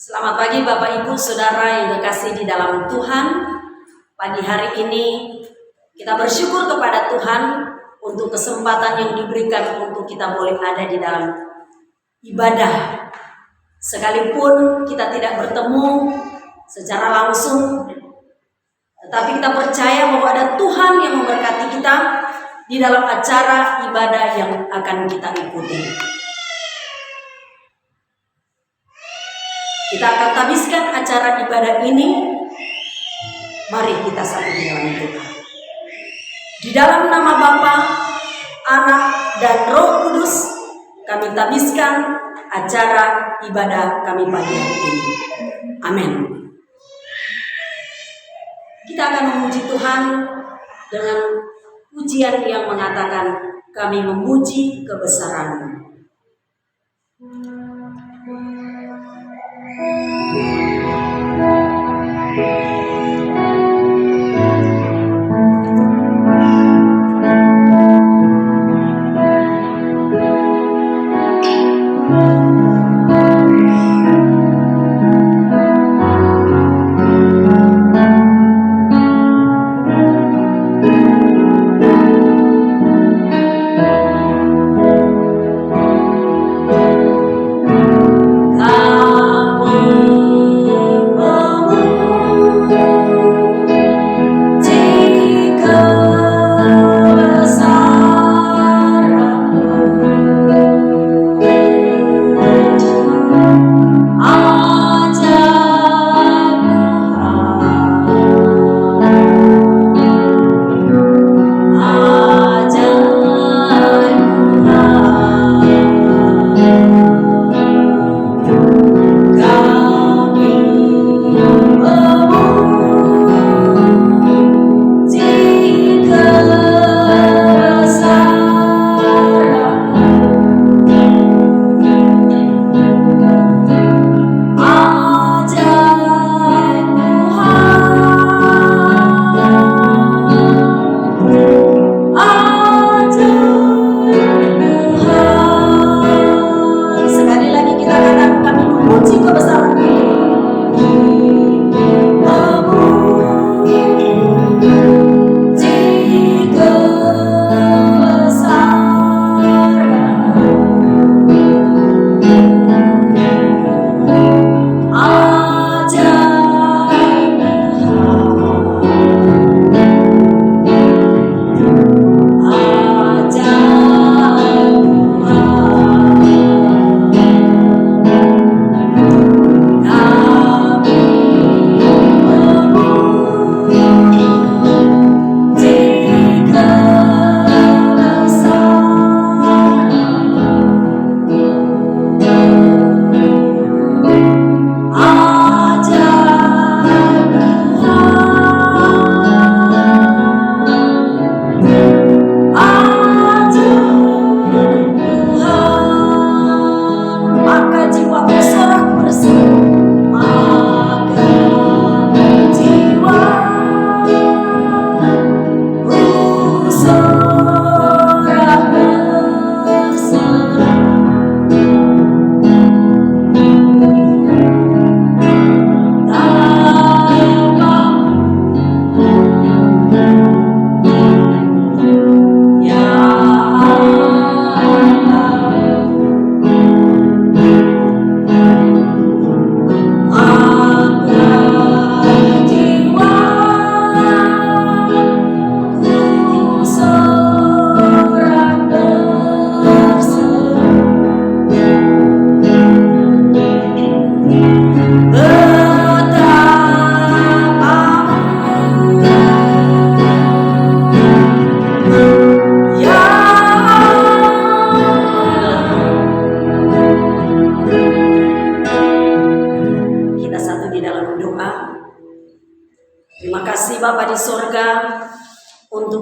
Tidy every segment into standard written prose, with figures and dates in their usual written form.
Selamat pagi Bapak Ibu Saudara yang kekasih di dalam Tuhan. Pagi hari ini kita bersyukur kepada Tuhan untuk kesempatan yang diberikan untuk kita boleh ada di dalam ibadah. Sekalipun kita tidak bertemu secara langsung, tetapi kita percaya bahwa ada Tuhan yang memberkati kita di dalam acara ibadah yang akan kita ikuti. Kita akan habiskan acara ibadah ini. Mari kita satu di dalam doa. Di dalam nama Bapa, Anak, dan Roh Kudus, kami habiskan acara ibadah kami pagi hari ini. Amin. Kita akan memuji Tuhan dengan pujian yang mengatakan, kami memuji kebesaran-Mu.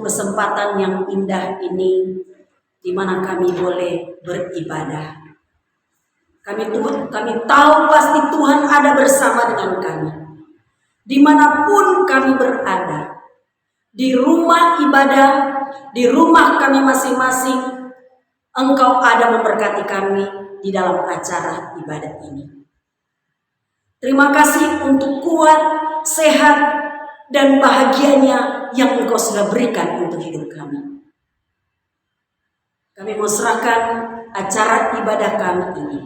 Kesempatan yang indah ini di mana kami boleh beribadah. Kami tahu pasti Tuhan ada bersama dengan kami. Dimanapun kami berada, di rumah ibadah, di rumah kami masing-masing, Engkau ada memberkati kami di dalam acara ibadah ini. Terima kasih untuk kuat, sehat, dan bahagianya yang Engkau sudah berikan untuk hidup kami. Kami mau serahkan acara ibadah kami ini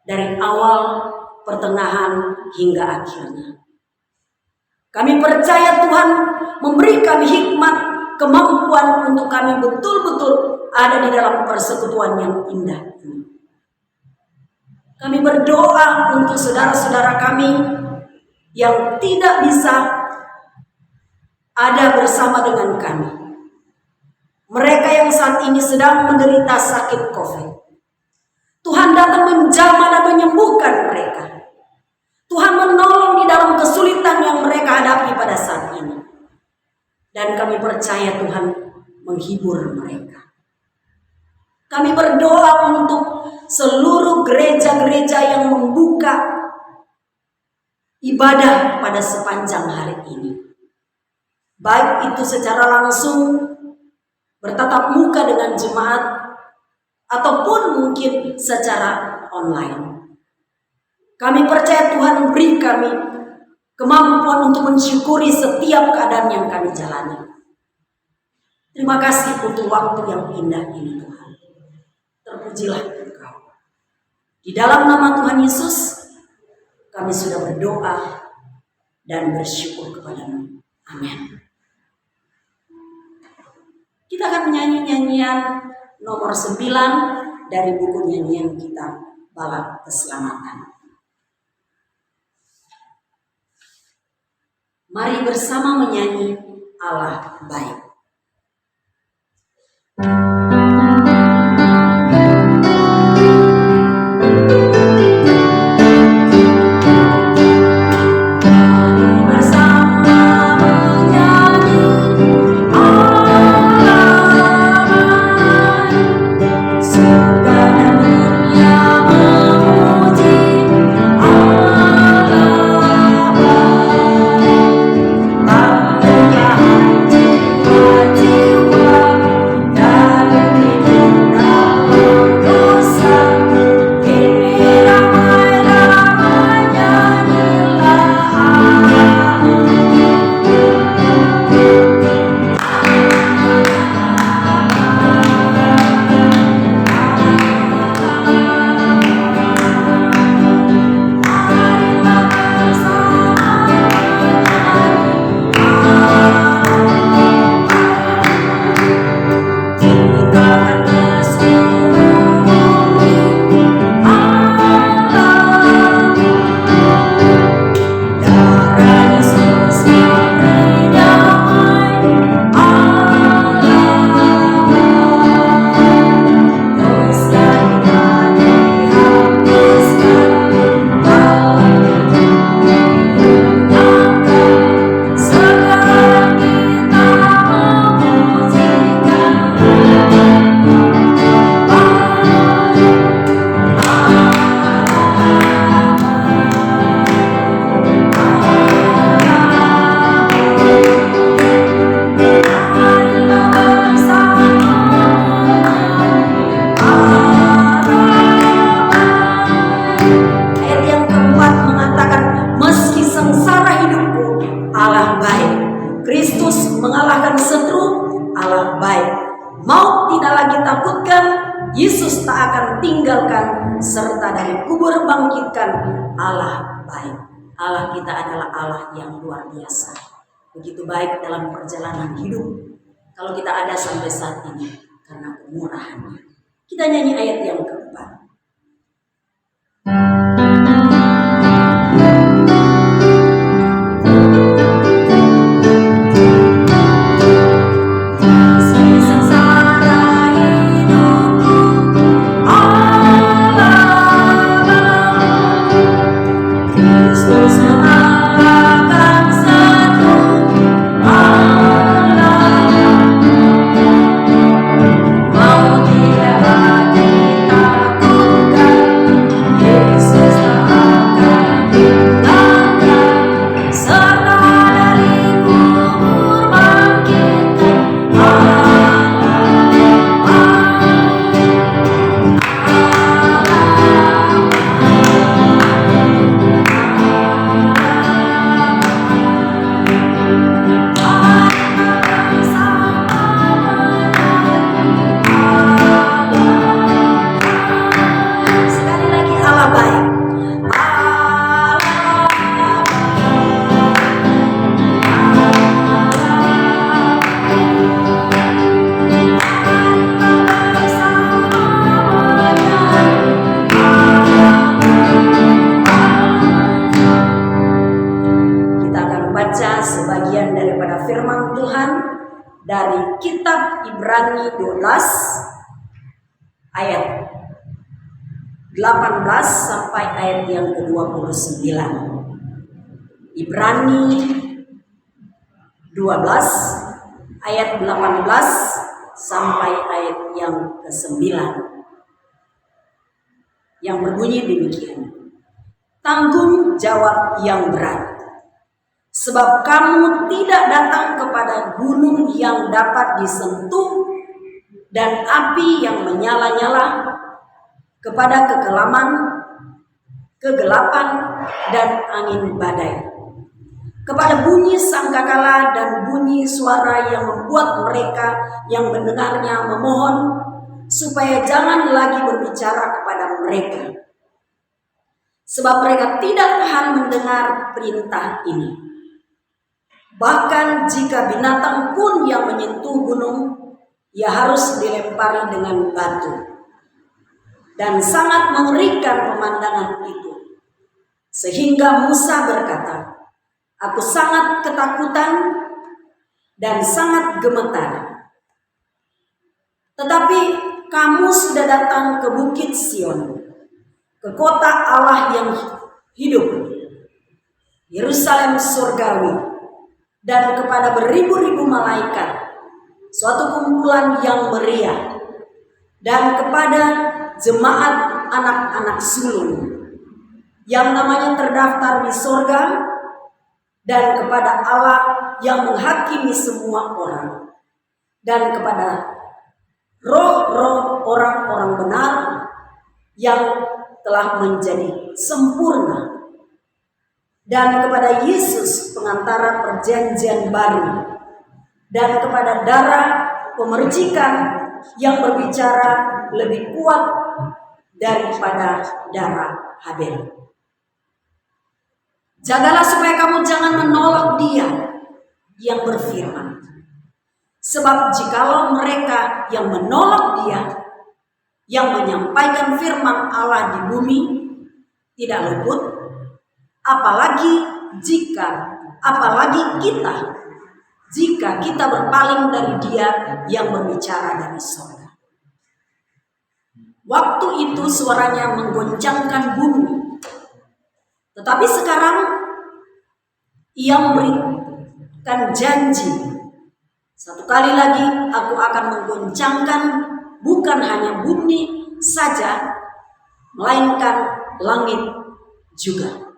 dari awal, pertengahan, hingga akhirnya. Kami percaya Tuhan memberi kami hikmat, kemampuan untuk kami betul-betul ada di dalam persekutuan yang indah ini. Kami berdoa untuk saudara-saudara kami yang tidak bisa ada bersama dengan kami. Mereka yang saat ini sedang menderita sakit COVID. Tuhan datang menjamah dan menyembuhkan mereka. Tuhan menolong di dalam kesulitan yang mereka hadapi pada saat ini. Dan kami percaya Tuhan menghibur mereka. Kami berdoa untuk seluruh gereja-gereja yang membuka ibadah pada sepanjang hari ini. Baik itu secara langsung bertatap muka dengan jemaat ataupun mungkin secara online. Kami percaya Tuhan beri kami kemampuan untuk mensyukuri setiap keadaan yang kami jalani. Terima kasih untuk waktu yang indah ini Tuhan. Terpujilah Engkau. Di dalam nama Tuhan Yesus, kami sudah berdoa dan bersyukur kepada-Mu. Amin. Kita akan menyanyi nyanyian nomor 9 dari buku nyanyian kita, Bala Keselamatan. Mari bersama menyanyi Allah Baik. Yesus tak akan tinggalkan serta dari kubur bangkitkan. Allah baik. Allah kita adalah Allah yang luar biasa. Begitu baik dalam perjalanan hidup. Kalau kita ada sampai saat ini karena kemurahannya. Kita nyanyi ayat yang keempat. Yes. dari kitab Ibrani 12 ayat 18 sampai ayat yang ke-29. Ibrani 12 ayat 18 sampai ayat yang ke-9, yang berbunyi demikian. Tanggung jawab yang berat, sebab kamu tidak datang kepada gunung yang dapat disentuh dan api yang menyala-nyala, kepada kegelapan dan angin badai, kepada bunyi sangkakala dan bunyi suara yang membuat mereka yang mendengarnya memohon supaya jangan lagi berbicara kepada mereka, sebab mereka tidak tahan mendengar perintah ini. Bahkan jika binatang pun yang menyentuh gunung, ia harus dilempari dengan batu. Dan sangat mengerikan pemandangan itu, sehingga Musa berkata, "Aku sangat ketakutan dan sangat gemetar." Tetapi kamu sudah datang ke Bukit Sion, ke kota Allah yang hidup, Yerusalem surgawi, dan kepada beribu-ribu malaikat, suatu kumpulan yang meriah, dan kepada jemaat anak-anak sulung yang namanya terdaftar di sorga, dan kepada Allah yang menghakimi semua orang, dan kepada roh-roh orang-orang benar yang telah menjadi sempurna, dan kepada Yesus pengantara perjanjian baru, dan kepada darah pemercikan yang berbicara lebih kuat daripada darah Habel. Jagalah supaya kamu jangan menolak Dia yang berfirman, sebab jikalau mereka yang menolak Dia yang menyampaikan firman Allah di bumi tidak luput, apalagi kita jika kita berpaling dari Dia yang berbicara dari surga. Waktu itu suaranya menggoncangkan bumi, tetapi sekarang Ia memberikan janji, satu kali lagi aku akan menggoncangkan bukan hanya bumi saja, melainkan langit juga.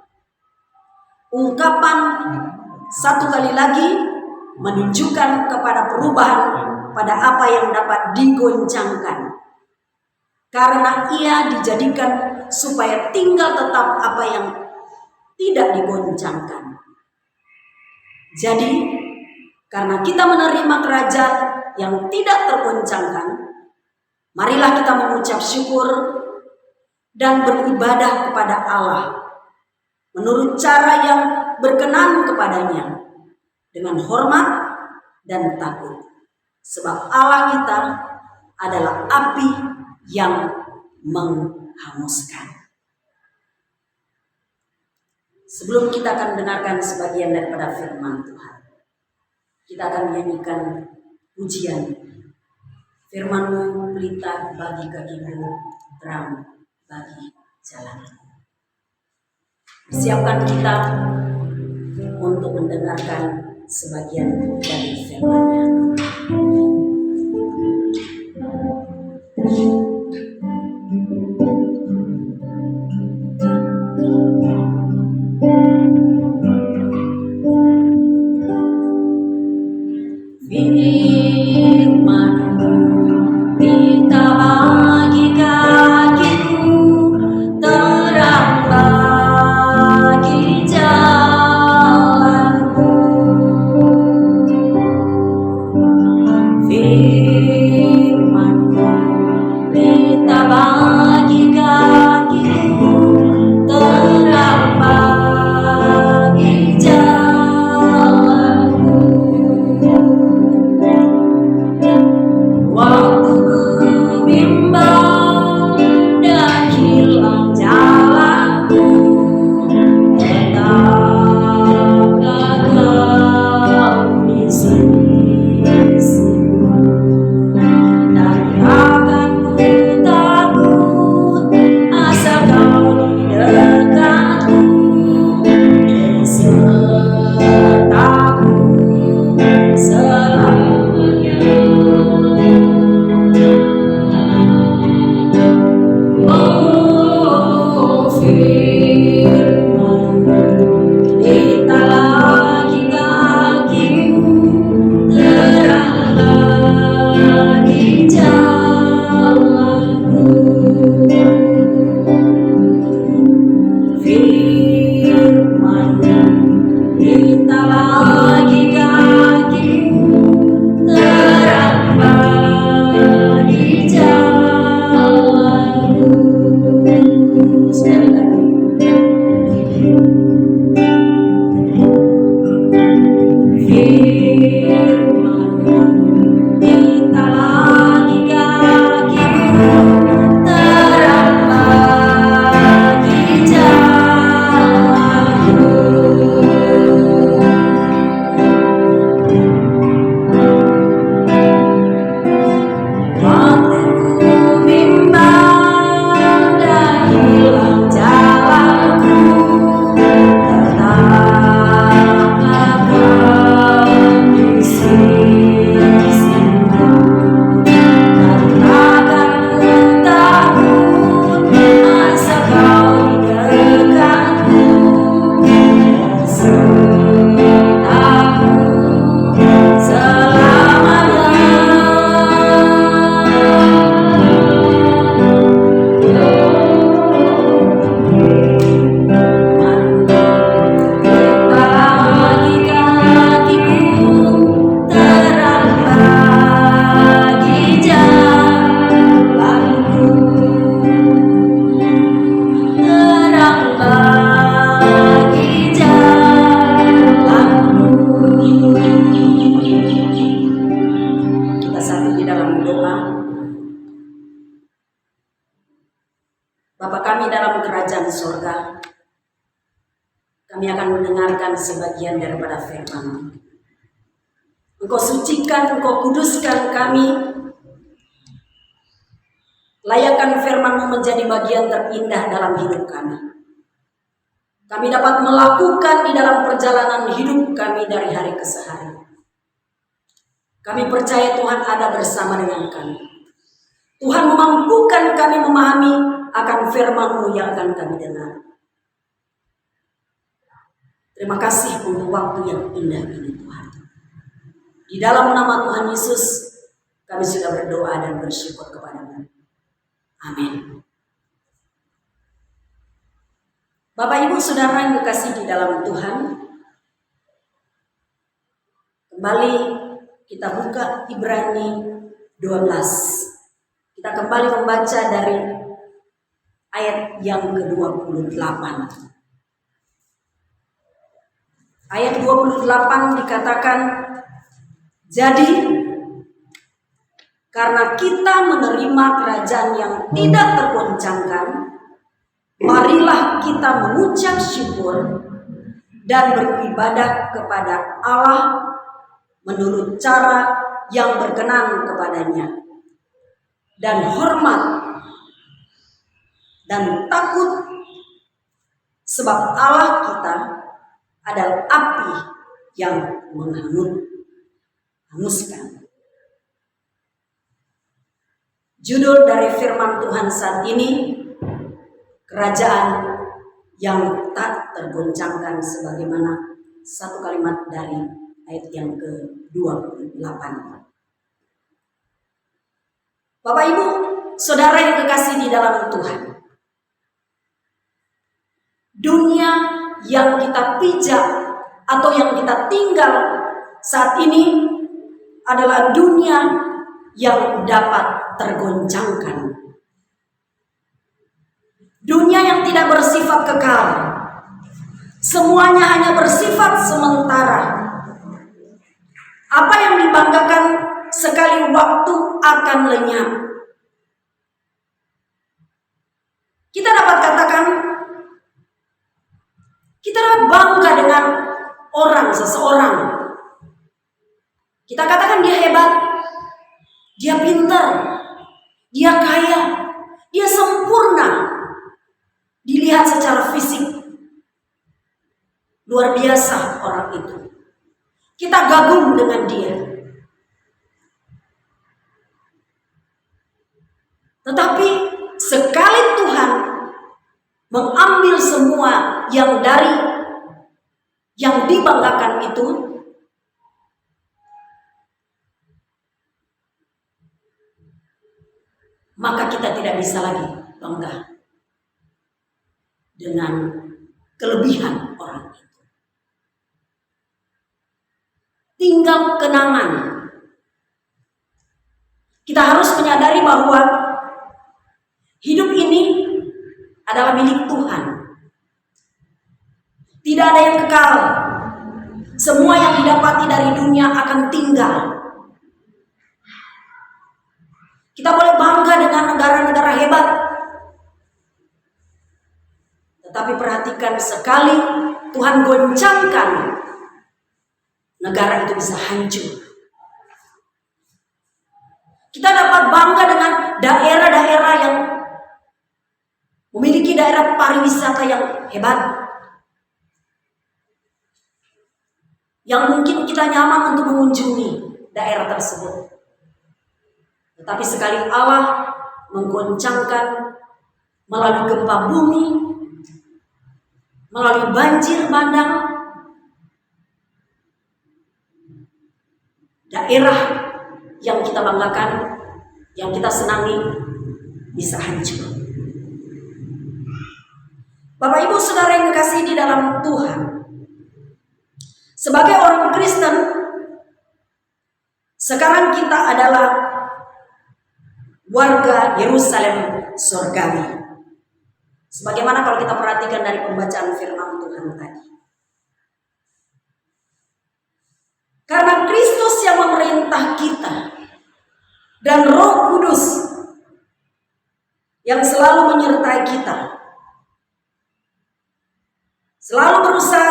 Ungkapan satu kali lagi menunjukkan kepada perubahan pada apa yang dapat digoncangkan, karena Ia dijadikan supaya tinggal tetap apa yang tidak digoncangkan. Jadi, karena kita menerima kerajaan yang tidak tergoncangkan, marilah kita mengucap syukur dan beribadah kepada Allah menurut cara yang berkenan kepadanya, dengan hormat dan takut, sebab Allah kita adalah api yang menghanguskan. Sebelum kita akan dengarkan sebagian daripada firman Tuhan, kita akan menyanyikan pujian. Firman-Mu pelita bagi kakiku, terang bagi jalan. Siapkan kita untuk mendengarkan sebagian dari firman-Nya. kita lagi kakimu, terang lagi jalanmu. Firman-Mu, kita lagi kakimu, terang bagi jalanmu. Sekali lagi. Firman-Mu, kita lagi kakimu, terang bagi jalanmu. Waktuku bimbang dan hilang jalanku, tetaplah Kau di sisiku, dan takkanku takut asal Kau di dekatku, dan sertaku selamanya. Kita lagi kakimu, terang bagi jalanku, terang bagi jalanku. Kita satu di dalam doa. Bapa kami dalam kerajaan surga, kami akan mendengarkan sebagian daripada firman. Engkau sucikan, Engkau kuduskan kami. Layakkan firman-Mu menjadi bagian terindah dalam hidup kami. Kami dapat melakukan di dalam perjalanan hidup kami dari hari ke hari. Kami percaya Tuhan ada bersama dengan kami. Tuhan memampukan kami memahami akan firman-Mu yang akan kami dengar. Terima kasih untuk waktu yang indah ini Tuhan. Di dalam nama Tuhan Yesus, kami sudah berdoa dan bersyukur kepada-Mu. Amin. Bapak Ibu Saudara yang dikasihi di dalam Tuhan, kembali kita buka Ibrani 12. Kita kembali membaca dari ayat yang ke-28. Ayat 28 dikatakan, jadi karena kita menerima kerajaan yang tidak tergoncangkan, marilah kita mengucap syukur dan beribadah kepada Allah menurut cara yang berkenan kepadanya, dan hormat dan takut, sebab Allah kita adalah api yang menghanguskan. Judul dari firman Tuhan saat ini, kerajaan yang tak tergoncangkan, sebagaimana satu kalimat dari ayat yang ke-28. Bapak Ibu, Saudara yang kekasih di dalam Tuhan, dunia yang kita pijak atau yang kita tinggal saat ini adalah dunia yang dapat tergoncangkan. Dunia yang tidak bersifat kekal. Semuanya hanya bersifat sementara. Apa yang dibanggakan sekali waktu akan lenyap. Kita dapat katakan, kita dapat bangga dengan seseorang. Kita katakan dia hebat, dia pintar, dia kaya, dia sempurna. Dilihat secara fisik, luar biasa orang itu. Kita gabung dengan dia. Tetapi sekali Tuhan mengambil semua yang dari yang dibanggakan itu, maka kita tidak bisa lagi bangga dengan kelebihan orang itu. Tinggal kenangan. Kita harus menyadari bahwa hidup ini adalah milik Tuhan. Tidak ada yang kekal. Semua yang didapati dari dunia akan tinggal. Kita boleh bangga dengan negara-negara hebat. Tetapi perhatikan sekali Tuhan goncangkan, negara itu bisa hancur. Kita dapat bangga dengan daerah-daerah yang memiliki daerah pariwisata yang hebat, yang mungkin kita nyaman untuk mengunjungi daerah tersebut. Tetapi sekali Allah menggoncangkan melalui gempa bumi, melalui banjir bandang, daerah yang kita banggakan, yang kita senangi bisa hancur. Bapak Ibu Saudara yang dikasihi di dalam Tuhan, sebagai orang Kristen, sekarang kita adalah warga Yerusalem surgawi. Sebagaimana kalau kita perhatikan dari pembacaan firman Tuhan tadi. Karena Kristus yang memerintah kita dan Roh Kudus yang selalu menyertai kita, selalu berusaha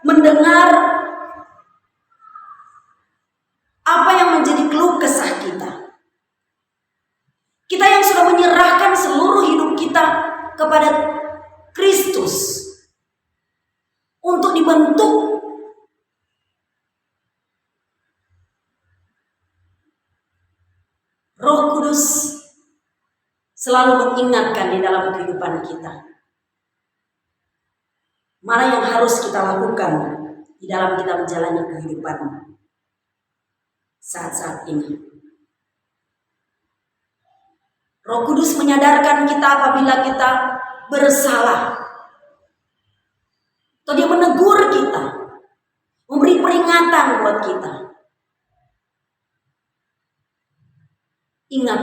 mendengar apa yang menjadi keluh kesah kita. Kita yang sudah menyerahkan seluruh hidup kita kepada Kristus untuk dibentuk Roh Kudus selalu mengingatkan di dalam kehidupan kita mana yang harus kita lakukan di dalam kita menjalani kehidupan saat-saat ini. Roh Kudus menyadarkan kita apabila kita bersalah, atau Dia menegur kita, memberi peringatan buat kita. Ingat,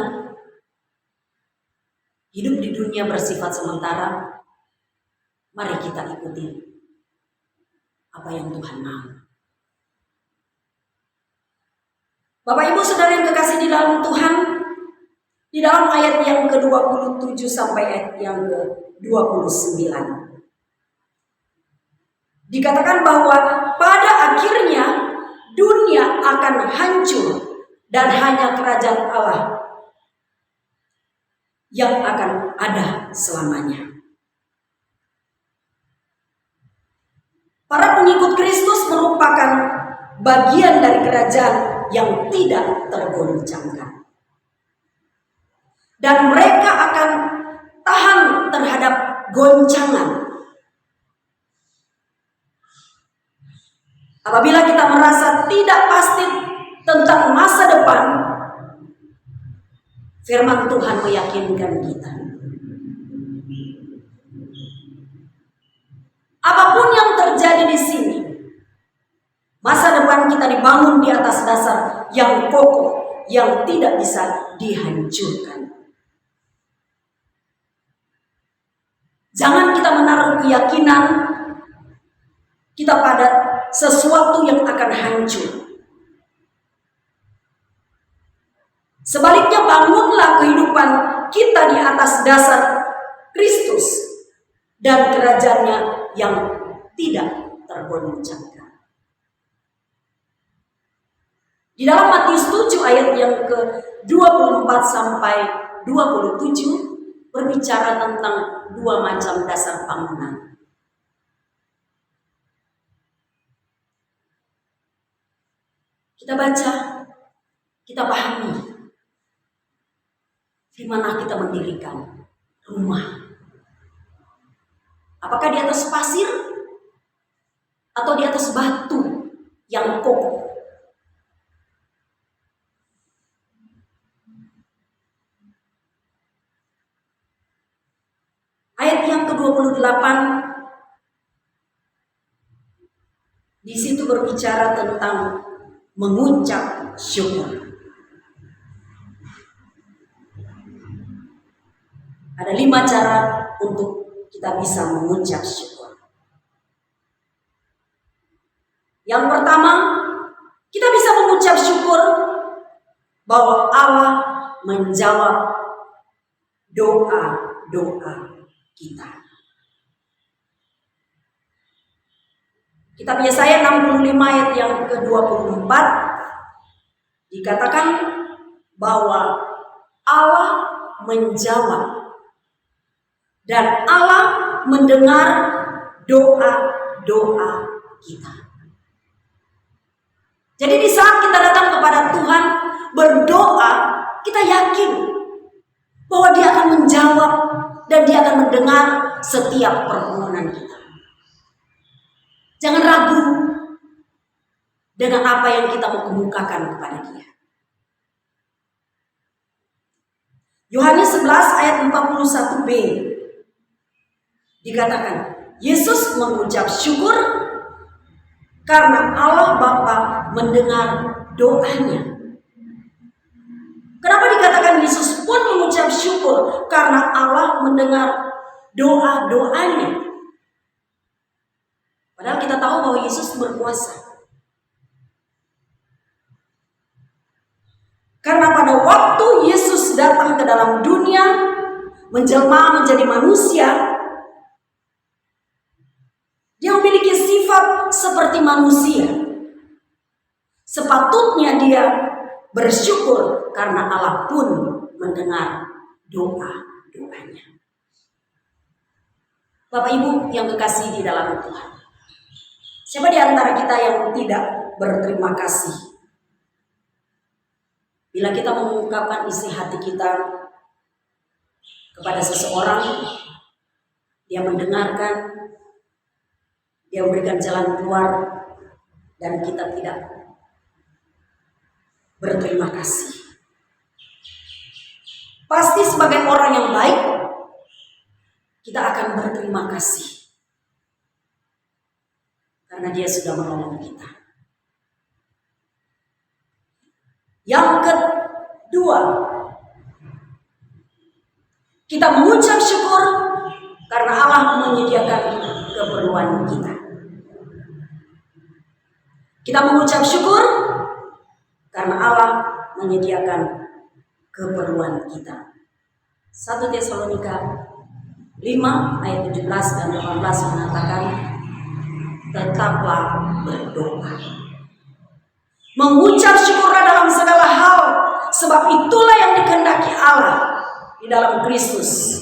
hidup di dunia bersifat sementara. Mari kita ikuti apa yang Tuhan mau. Bapak Ibu Saudara yang kekasih di dalam Tuhan, di dalam ayat yang ke-27 sampai ayat yang ke-29, dikatakan bahwa pada akhirnya dunia akan hancur dan hanya kerajaan Allah yang akan ada selamanya. Para pengikut Kristus merupakan bagian dari kerajaan yang tidak tergoncangkan. Dan mereka akan tahan terhadap goncangan. Apabila kita merasa tidak pasti tentang masa depan, firman Tuhan meyakinkan kita. Apapun yang terjadi di sini, masa depan kita dibangun di atas dasar yang kokoh, yang tidak bisa dihancurkan. Jangan kita menaruh keyakinan kita pada sesuatu yang akan hancur. Sebaliknya, bangunlah kehidupan kita di atas dasar Kristus dan kerajaannya yang tidak tergoncangkan. Di dalam Matius 7 ayat yang ke-24 sampai 27 berbicara tentang dua macam dasar bangunan. Kita baca, kita pahami di mana kita mendirikan rumah. Apakah di atas pasir atau di atas batu yang kokoh. Ayat yang ke-28 di situ berbicara tentang mengucap syukur. Ada 5 cara untuk kita bisa mengucap syukur. Yang pertama, kita bisa mengucap syukur bahwa Allah menjawab doa-doa kita. Kitab Yesaya 65 ayat yang ke-24 dikatakan bahwa Allah menjawab dan Allah mendengar doa-doa kita. Jadi di saat kita datang kepada Tuhan berdoa, kita yakin bahwa Dia akan menjawab dan Dia akan mendengar setiap permohonan kita. Jangan ragu dengan apa yang kita mau kemukakan kepada Dia. Yohanes 11 ayat 41b dikatakan, Yesus mengucap syukur karena Allah Bapa mendengar doanya. Kenapa dikatakan Yesus pun mengucap syukur? Karena Allah mendengar doa-doanya. Padahal kita tahu bahwa Yesus berkuasa. Karena pada waktu Yesus datang ke dalam dunia, menjelma menjadi manusia, Dia memiliki sifat seperti manusia. Sepatutnya Dia bersyukur karena Allah pun mendengar doa-doanya. Bapak Ibu yang kekasih di dalam Tuhan, siapa di antara kita yang tidak berterima kasih bila kita mengungkapkan isi hati kita kepada seseorang, dia mendengarkan, dia memberikan jalan keluar, dan kita tidak berterima kasih. Pasti sebagai orang yang baik, kita akan berterima kasih karena Dia sudah menolong kita. Yang kedua, kita mengucap syukur karena Allah menyediakan keperluan kita. Kita mengucap syukur karena Allah menyediakan keperluan kita. 1 Tesalonika 5 ayat 17 dan 18 mengatakan, tetaplah berdoa. Mengucap syukurlah dalam segala hal, sebab itulah yang dikehendaki Allah di dalam Kristus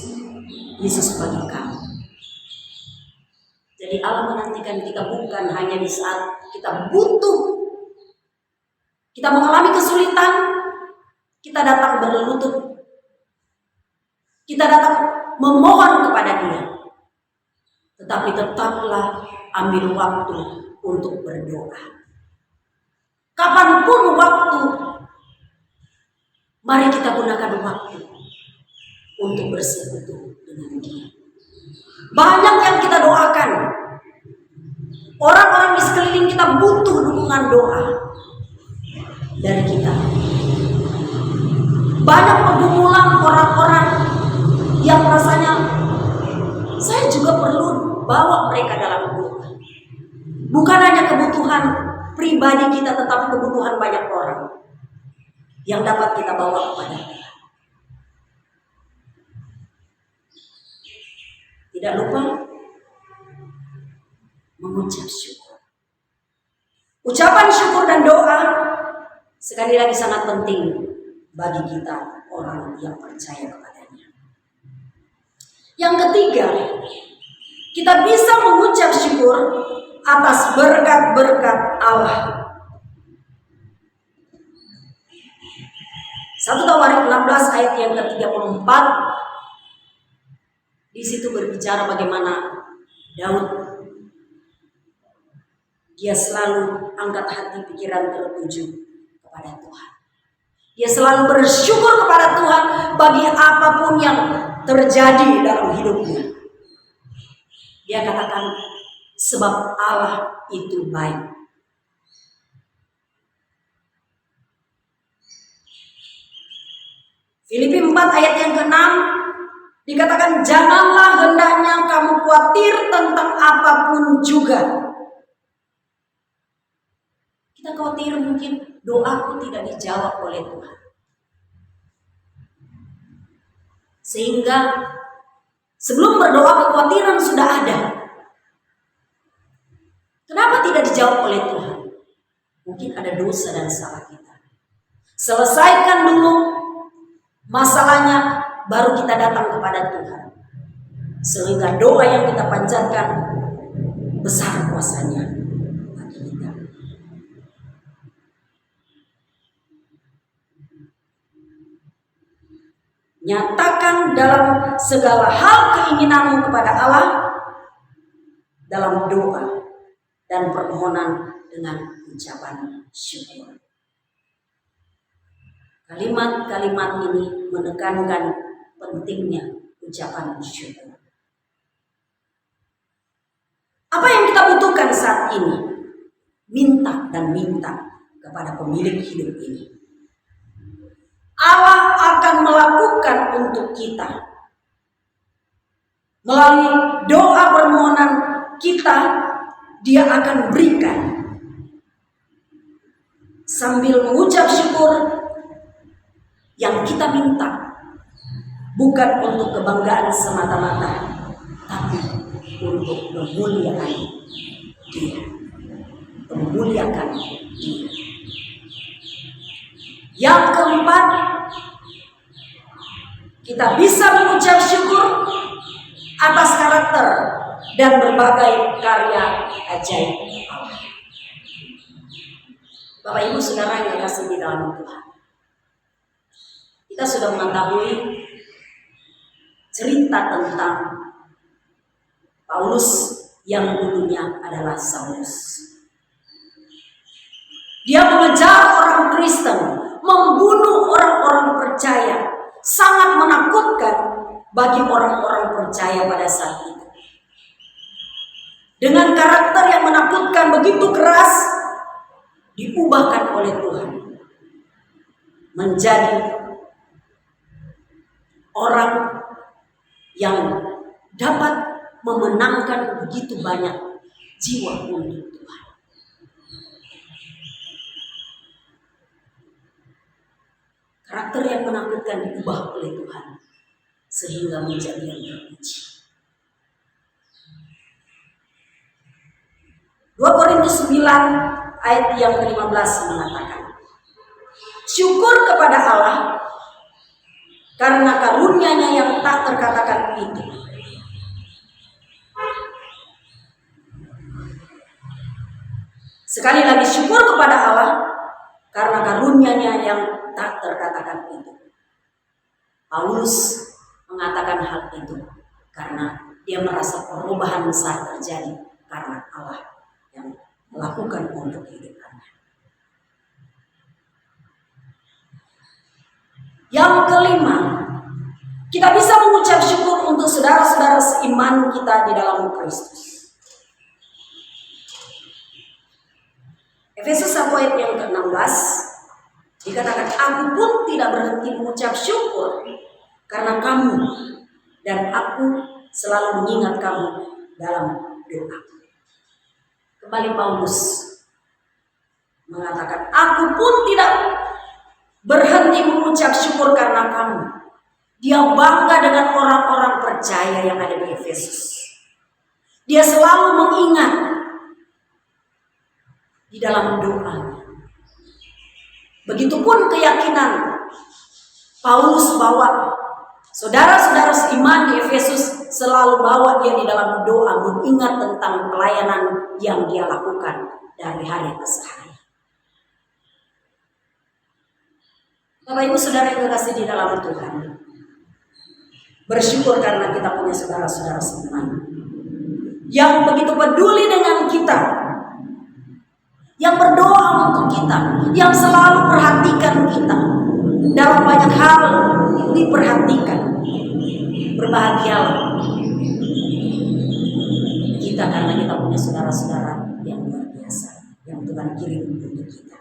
Yesus bagi kamu. Jadi Allah menantikan kita bukan hanya di saat kita butuh, kita mengalami kesulitan, kita datang berlutut, kita datang memohon kepada Dia. Tetapi tetaplah ambil waktu untuk berdoa. Kapanpun waktu, mari kita gunakan waktu untuk bersekutu dengan Dia. Banyak yang kita doakan. Orang-orang di sekeliling kita butuh dukungan doa dari kita. Banyak pergumulan orang-orang yang rasanya saya juga perlu bawa mereka dalam doa. Bukan hanya kebutuhan pribadi kita, tetapi kebutuhan banyak orang yang dapat kita bawa kepada Dia. Tidak lupa mengucap syukur. Ucapan syukur dan doa sekali lagi sangat penting bagi kita orang yang percaya kepadanya. Yang ketiga, kita bisa mengucap syukur atas berkat-berkat Allah. 1 Tawarik 16 ayat yang ke-34 di situ berbicara bagaimana Daud dia selalu angkat hati pikiran tertuju kepada Tuhan. Dia selalu bersyukur kepada Tuhan bagi apapun yang terjadi dalam hidupnya. Dia katakan, sebab Allah itu baik. Filipi 4 ayat yang ke-6 dikatakan, janganlah hendaknya kamu khawatir tentang apapun juga. Kita khawatir mungkin doaku tidak dijawab oleh Tuhan. Sehingga sebelum berdoa kekhawatiran sudah ada. Kenapa tidak dijawab oleh Tuhan? Mungkin ada dosa dan salah kita. Selesaikan dulu masalahnya, baru kita datang kepada Tuhan. Sehingga doa yang kita panjatkan besar kuasanya bagi kita. Nyatakan dalam segala hal keinginanmu kepada Allah dalam doa dan permohonan dengan ucapan syukur. Kalimat-kalimat ini menekankan pentingnya ucapan syukur. Apa yang kita butuhkan saat ini? Minta dan minta kepada pemilik hidup ini. Allah akan melakukan untuk kita. Melalui doa permohonan kita, Dia akan berikan. Sambil mengucap syukur, yang kita minta bukan untuk kebanggaan semata-mata, tapi untuk memuliakan Dia. Memuliakan Dia. Yang keempat, kita bisa mengucap syukur atas karakter dan berbagai karya ajaib Allah. Bapak Ibu Saudara yang kasih di dalam Tuhan, kita sudah mengetahui cerita tentang Paulus yang dulunya adalah Saulus. Dia mengejar orang Kristen, membunuh orang-orang percaya, sangat menakutkan bagi orang-orang percaya pada saat itu. Dengan karakter yang menakutkan begitu keras, diubahkan oleh Tuhan menjadi orang yang dapat memenangkan begitu banyak jiwa untuk Tuhan. Karakter yang menakutkan diubah oleh Tuhan sehingga menjadi yang terpuji. 2 Korintus 9 ayat yang ke-15 mengatakan, syukur kepada Allah karena karunia-Nya yang tak terkatakan itu. Sekali lagi, syukur kepada Allah karena karunia-Nya yang tak terkatakan itu. Paulus mengatakan hal itu karena dia merasa perubahan besar terjadi karena Allah yang melakukan untuk kehidupannya. Yang kelima, kita bisa mengucap syukur untuk saudara-saudara seiman kita di dalam Kristus. Efesus 1 ayat yang ke-16 dikatakan, aku pun tidak berhenti mengucap syukur karena kamu, dan aku selalu mengingat kamu dalam doa. Kembali Paulus mengatakan, aku pun tidak berhenti mengucap syukur karena kamu. Dia bangga dengan orang-orang percaya yang ada di Efesus. Dia selalu mengingat di dalam doa. Begitupun keyakinan Paulus bawa saudara-saudara seiman di Efesus, selalu bawa dia di dalam doa, mengingat tentang pelayanan yang dia lakukan dari hari ke hari. Bapak Ibu Saudara yang terkasih di dalam Tuhan, bersyukur karena kita punya saudara-saudara seiman yang begitu peduli dengan kita, yang berdoa untuk kita, yang selalu perhatikan kita. Dalam banyak hal diperhatikan. Berbahagialah kita karena kita punya saudara-saudara yang luar biasa, yang Tuhan kirim untuk kita.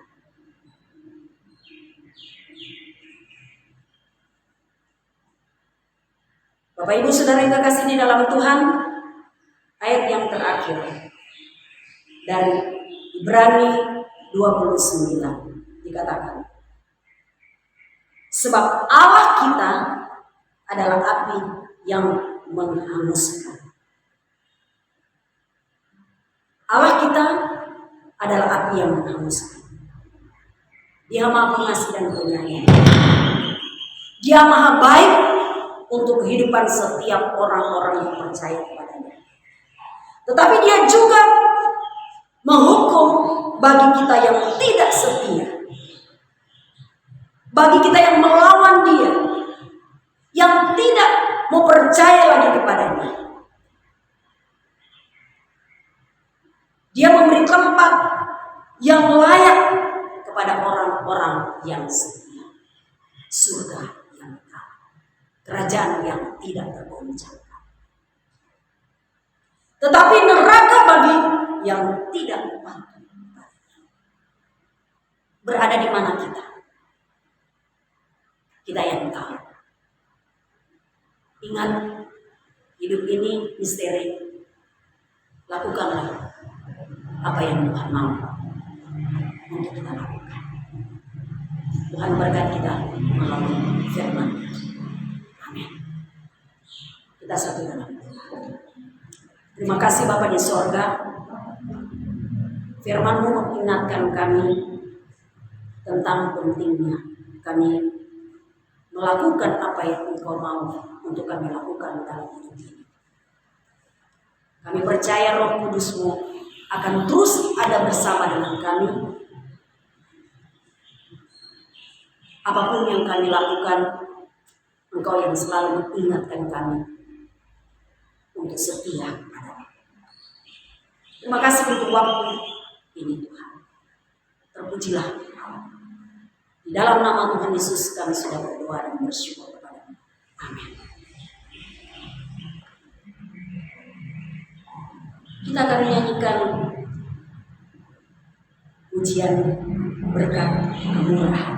Bapak Ibu Saudara yang terkasih di dalam Tuhan, ayat yang terakhir dari Ibrani 29 dikatakan, sebab Allah kita adalah api yang menghanguskan. Allah kita adalah api yang menghanguskan. Dia Maha Pengasih dan Penyayang. Dia Maha baik untuk kehidupan setiap orang-orang yang percaya kepadanya. Tetapi Dia juga menghukum bagi kita yang tidak setia, bagi kita yang melawan Dia, yang tidak mau percaya lagi kepadanya. Dia memberi tempat yang layak kepada orang-orang yang setia, surga yang kekal, kerajaan yang tidak tergoncangkan. Tetapi neraka bagi yang tidak patuh. Berada di mana kita? Kita yang tahu. Ingat, hidup ini misteri. Lakukanlah apa yang Tuhan mau untuk kita lakukan. Tuhan berkati kita melalui firman. Amin. Kita satu dalam Tuhan. Terima kasih Bapa di sorga. Firman-Mu mengingatkan kami tentang pentingnya kami melakukan apa yang Engkau mau untuk kami lakukan dalam hidup ini. Kami percaya Roh Kudus-Mu akan terus ada bersama dengan kami. Apapun yang kami lakukan, Engkau yang selalu mengingatkan kami untuk setia padamu. Terima kasih untuk waktu ini Tuhan. Terpujilah Engkau. Di dalam nama Tuhan Yesus kami sudah berdoa dan bersyukur kepada-Mu. Amin. Kita akan menyanyikan pujian berkat kemurahan.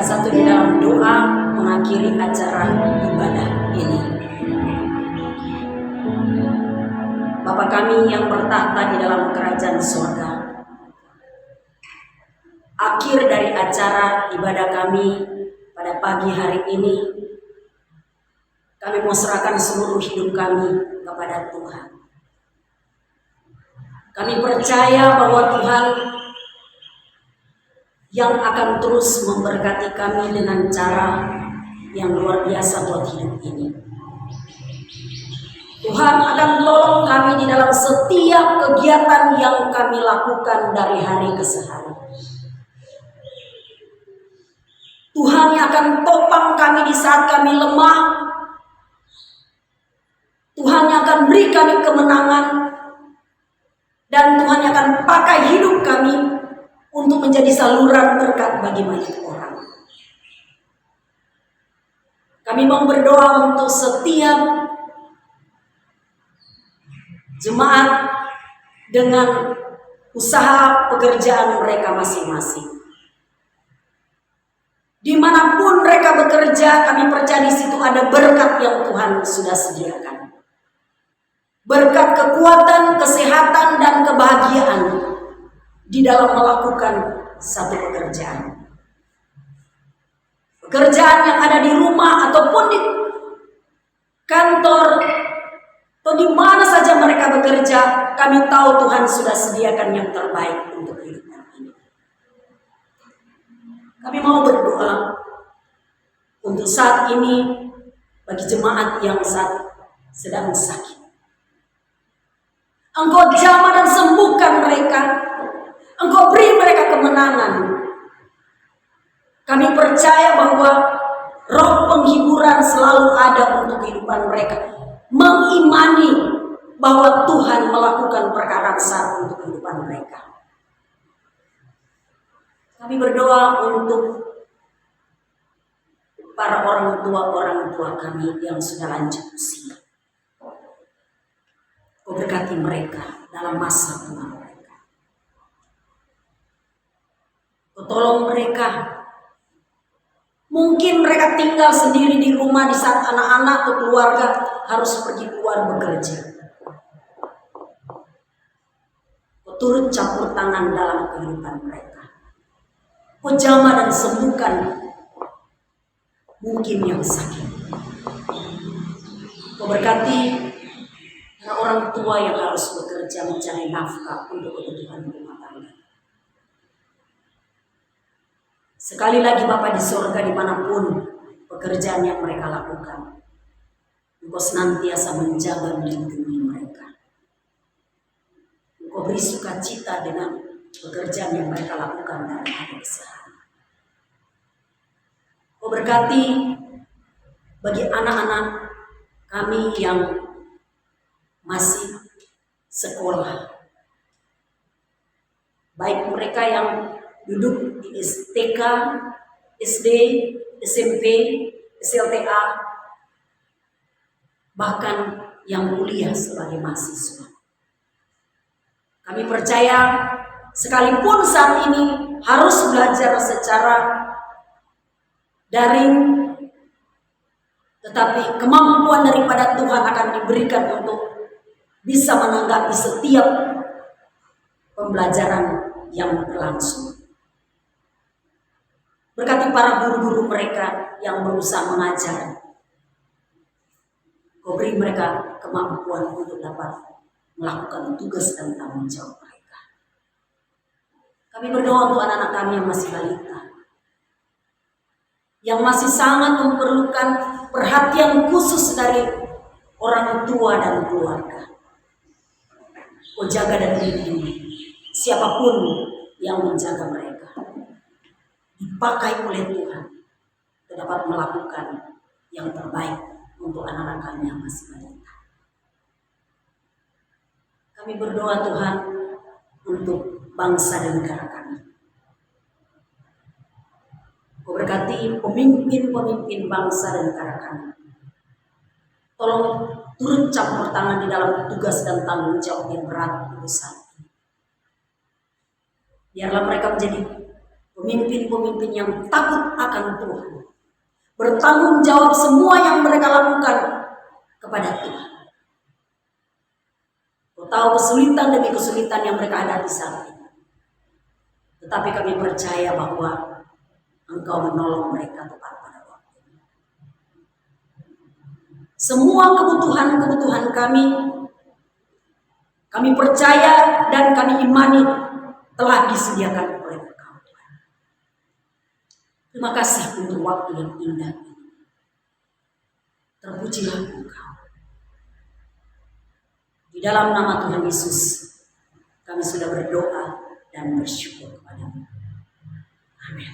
kita satu di dalam doa mengakhiri acara ibadah ini. Bapa kami yang bertahta di dalam kerajaan surga, akhir dari acara ibadah kami pada pagi hari ini, kami mau serahkan seluruh hidup kami kepada Tuhan. Kami percaya bahwa Tuhan yang akan terus memberkati kami dengan cara yang luar biasa buat hidup ini. Tuhan akan tolong kami di dalam setiap kegiatan yang kami lakukan dari hari ke hari. Tuhan yang akan topang kami di saat kami lemah. Tuhan yang akan beri kami kemenangan. Dan Tuhan yang akan pakai hidup kami untuk menjadi saluran berkat bagi banyak orang. Kami mau berdoa untuk setiap jemaat dengan usaha pekerjaan mereka masing-masing. Dimanapun mereka bekerja, kami percaya di situ ada berkat yang Tuhan sudah sediakan. Berkat kekuatan, kesehatan, dan kebahagiaan di dalam melakukan satu pekerjaan. Pekerjaan yang ada di rumah ataupun di kantor atau di mana saja mereka bekerja, kami tahu Tuhan sudah sediakan yang terbaik untuk hidup ini. Kami mau berdoa untuk saat ini bagi jemaat yang sedang sakit. Engkau jamah dan sembuhkan mereka. Engkau beri mereka kemenangan. Kami percaya bahwa roh penghiburan selalu ada untuk kehidupan mereka. Mengimani bahwa Tuhan melakukan perkara besar untuk kehidupan mereka. Kami berdoa untuk para orang tua kami yang sudah lanjut usia. Kau berkati mereka dalam masa tua mereka. Tolong mereka. Mungkin mereka tinggal sendiri di rumah di saat anak-anak atau keluarga harus pergi keluar bekerja. Turut campur tangan dalam kehidupan mereka. Jamah dan sembuhkan mungkin yang sakit. Berkati orang tua yang harus bekerja mencari nafkah untuk kebutuhan rumah tangga. Sekali lagi Bapa di surga, dimanapun pekerjaan yang mereka lakukan, Engkau senantiasa menjaga melindungi mereka. Engkau beri sukacita dengan pekerjaan yang mereka lakukan dari hari ke hari. Engkau berkati bagi anak-anak kami yang masih sekolah, baik mereka yang duduk di STK, SD, SMP, SLTA, bahkan yang kuliah sebagai mahasiswa. Kami percaya sekalipun saat ini harus belajar secara daring, tetapi kemampuan daripada Tuhan akan diberikan untuk bisa menanggapi setiap pembelajaran yang berlangsung. Berkati para guru-guru mereka yang berusaha mengajar. Kau beri mereka kemampuan untuk dapat melakukan tugas dan tanggung jawab mereka. Kami berdoa untuk anak-anak kami yang masih balita, yang masih sangat memerlukan perhatian khusus dari orang tua dan keluarga. Kau jaga dan lindungi siapapun yang menjaga mereka. Dipakai oleh Tuhan untuk dapat melakukan yang terbaik untuk anak-anak kami yang masih balita. Kami berdoa Tuhan untuk bangsa dan negara kami. Kau berkati pemimpin-pemimpin bangsa dan negara kami. Tolong turut campur tangan di dalam tugas dan tanggung jawab yang berat besar. Biarlah mereka menjadi pemimpin-pemimpin yang takut akan Tuhan, bertanggung jawab semua yang mereka lakukan kepada Tuhan. Kau tahu kesulitan demi kesulitan yang mereka hadapi saat ini, tetapi kami percaya bahwa Engkau menolong mereka tepat pada waktu. Semua kebutuhan-kebutuhan kami percaya dan kami imani telah disediakan oleh Engkau, Tuhan. Terima kasih untuk waktu yang indah ini. Terpujilah Engkau. Di dalam nama Tuhan Yesus, kami sudah berdoa dan bersyukur kepada-Mu. Amin.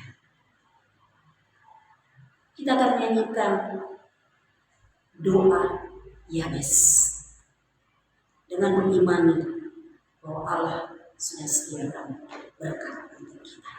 Kita akan menyanyikan doa Yabes dengan mengimani bahwa Allah sudah sediakan berkat untuk kita.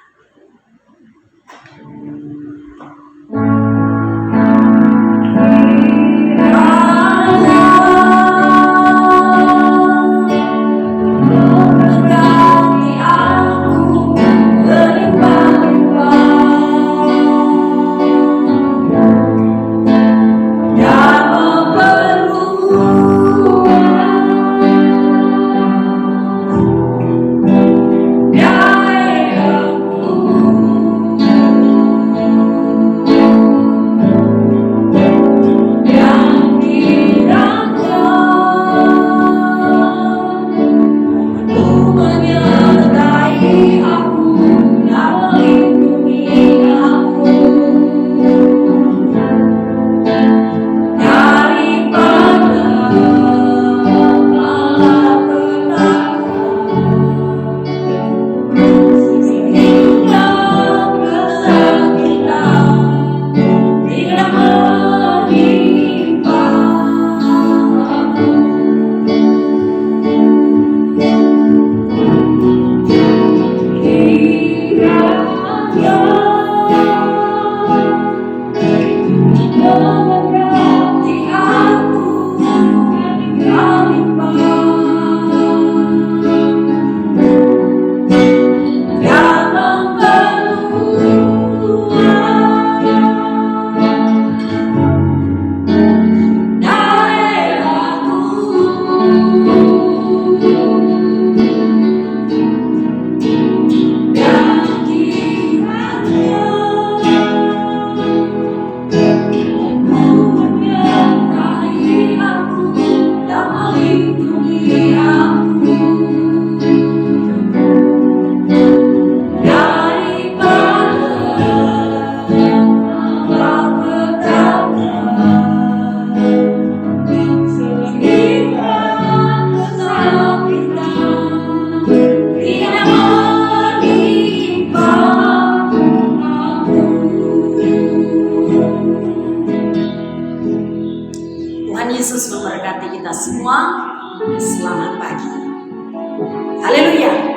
Yesus memberkati kita semua. Selamat pagi. Haleluya.